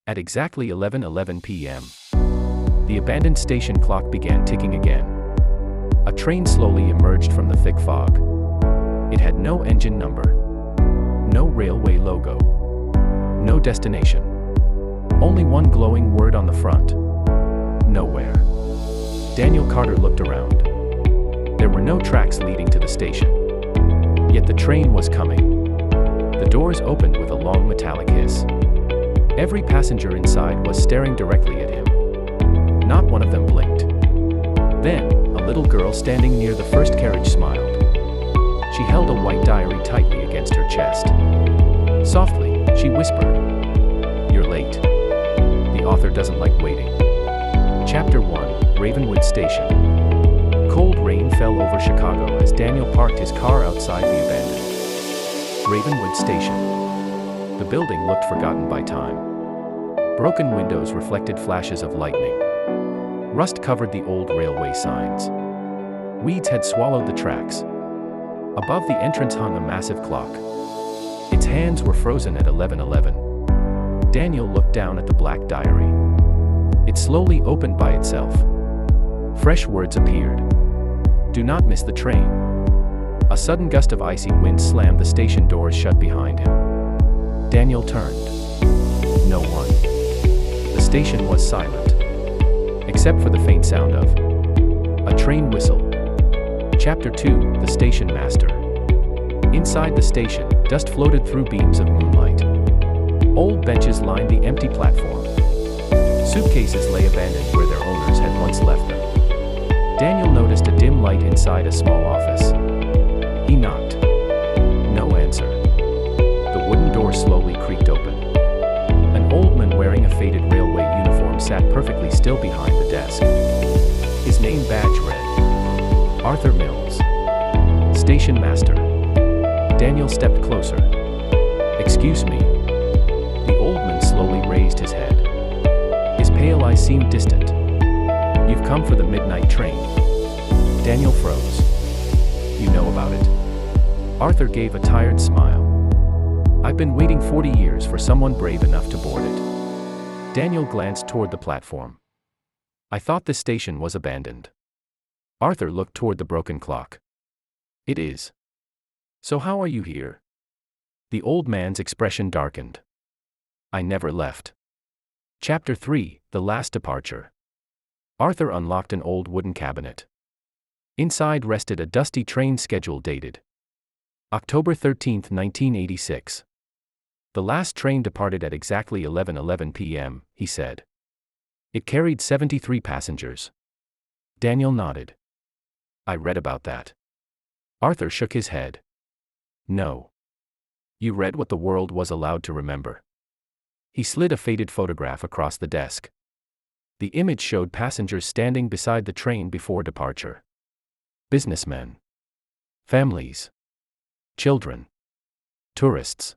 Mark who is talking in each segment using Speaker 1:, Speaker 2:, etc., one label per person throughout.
Speaker 1: At exactly 11:11 p.m., the abandoned station clock began ticking again. A train slowly emerged from the thick fog. It had no engine number, no railway logo, no destination. Only one glowing word on the front: nowhere. Daniel Carter looked around. There were no tracks leading to the station. Yet the train was coming. The doors opened with a long metallic hiss. Every passenger inside was staring directly at him. Not one of them blinked. Then, a little girl standing near the first carriage smiled. She held a white diary tightly against her chest. Softly, she whispered, "You're late. The author doesn't like waiting." Chapter 1, Ravenwood Station. Cold rain fell over Chicago as Daniel parked his car outside the abandoned Ravenwood Station. The building looked forgotten by time. Broken windows reflected flashes of lightning. Rust covered the old railway signs. Weeds had swallowed the tracks. Above the entrance hung a massive clock. Its hands were frozen at 11:11. Daniel looked down at the black diary. It slowly opened by itself. Fresh words appeared. "Do not miss the train." A sudden gust of icy wind slammed the station doors shut behind him. Daniel turned. No one. The station was silent, except for the faint sound of a train whistle. Chapter 2, The Station Master. Inside the station, dust floated through beams of moonlight. Old benches lined the empty platform. Suitcases lay abandoned where their owners had once left them. Daniel noticed a dim light inside a small office. He knocked. No answer. The wooden door slowly creaked open. An old man wearing a faded railway uniform sat perfectly still behind the desk. His name badge read, Arthur Mills, Station Master. Daniel stepped closer. "Excuse me." The old man slowly raised his head. His pale eyes seemed distant. "You've come for the midnight train." Daniel froze. "You know about it." Arthur gave a tired smile. "I've been waiting 40 years for someone brave enough to board it." Daniel glanced toward the platform. "I thought this station was abandoned." Arthur looked toward the broken clock. "It is." "So how are you here?" The old man's expression darkened. "I never left." Chapter 3, The Last Departure. Arthur unlocked an old wooden cabinet. Inside rested a dusty train schedule dated October 13, 1986. "The last train departed at exactly 11:11 p.m., he said. "It carried 73 passengers." Daniel nodded. "I read about that." Arthur shook his head. "No. You read what the world was allowed to remember." He slid a faded photograph across the desk. The image showed passengers standing beside the train before departure. Businessmen. Families. Children. Tourists.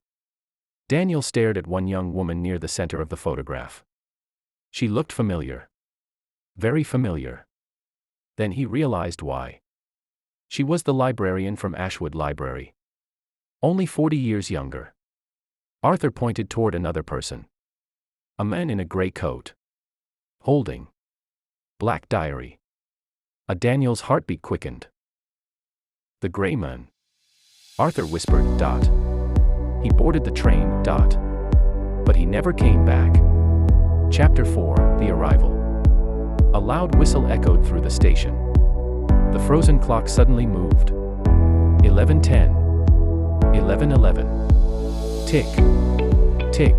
Speaker 1: Daniel stared at one young woman near the center of the photograph. She looked familiar. Very familiar. Then he realized why. She was the librarian from Ashwood Library. Only 40 years younger. Arthur pointed toward another person. A man in a gray coat. Holding. Black diary. Daniel's heartbeat quickened. The gray man. Arthur whispered, "Dot." He boarded the train, Dot. But he never came back. Chapter 4, The Arrival. A loud whistle echoed through the station. The frozen clock suddenly moved. 11:10. 11:11. Tick. Tick.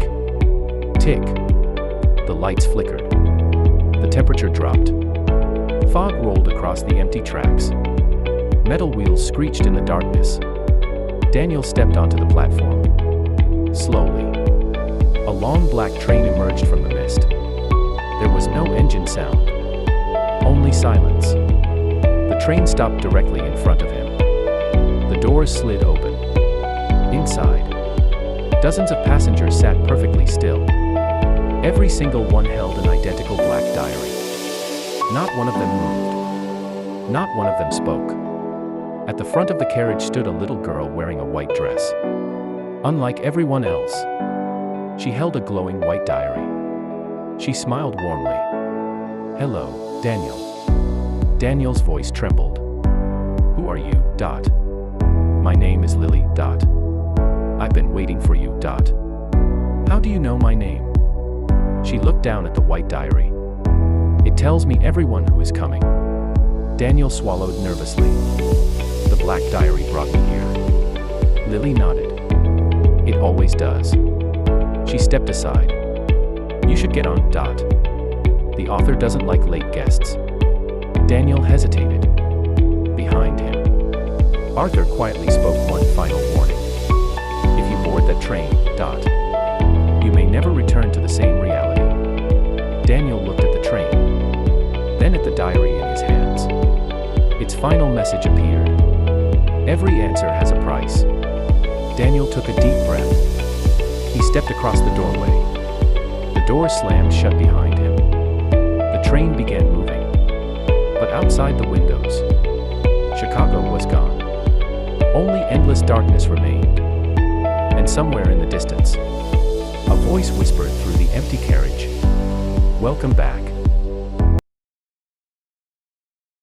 Speaker 1: Tick. The lights flickered. The temperature dropped. Fog rolled across the empty tracks. Metal wheels screeched in the darkness. Daniel stepped onto the platform. Slowly. A long black train emerged from the mist. There was no engine sound. Only silence. The train stopped directly in front of him. The doors slid open. Inside, dozens of passengers sat perfectly still. Every single one held an identical black diary. Not one of them moved. Not one of them spoke. At the front of the carriage stood a little girl wearing a white dress. Unlike everyone else, she held a glowing white diary. She smiled warmly. Hello, Daniel. Daniel's voice trembled. Who are you? My name is Lily. I've been waiting for you. How do you know my name? She looked down at the white diary. It tells me everyone who is coming. Daniel swallowed nervously. The black diary brought me here. Lily nodded. It always does. She stepped aside. You should get on. The author doesn't like late guests. Daniel hesitated. Behind him, Arthur quietly spoke one final warning. If you board that train, you may never return to the same reality. Daniel looked at the train, then at the diary in his hands. Its final message appeared. Every answer has a price. Daniel took a deep breath. He stepped across the doorway. The door slammed shut behind him. The train began moving. But outside the windows, Chicago was gone. Only endless darkness remained. And somewhere in the distance, a voice whispered through the empty carriage, "Welcome back."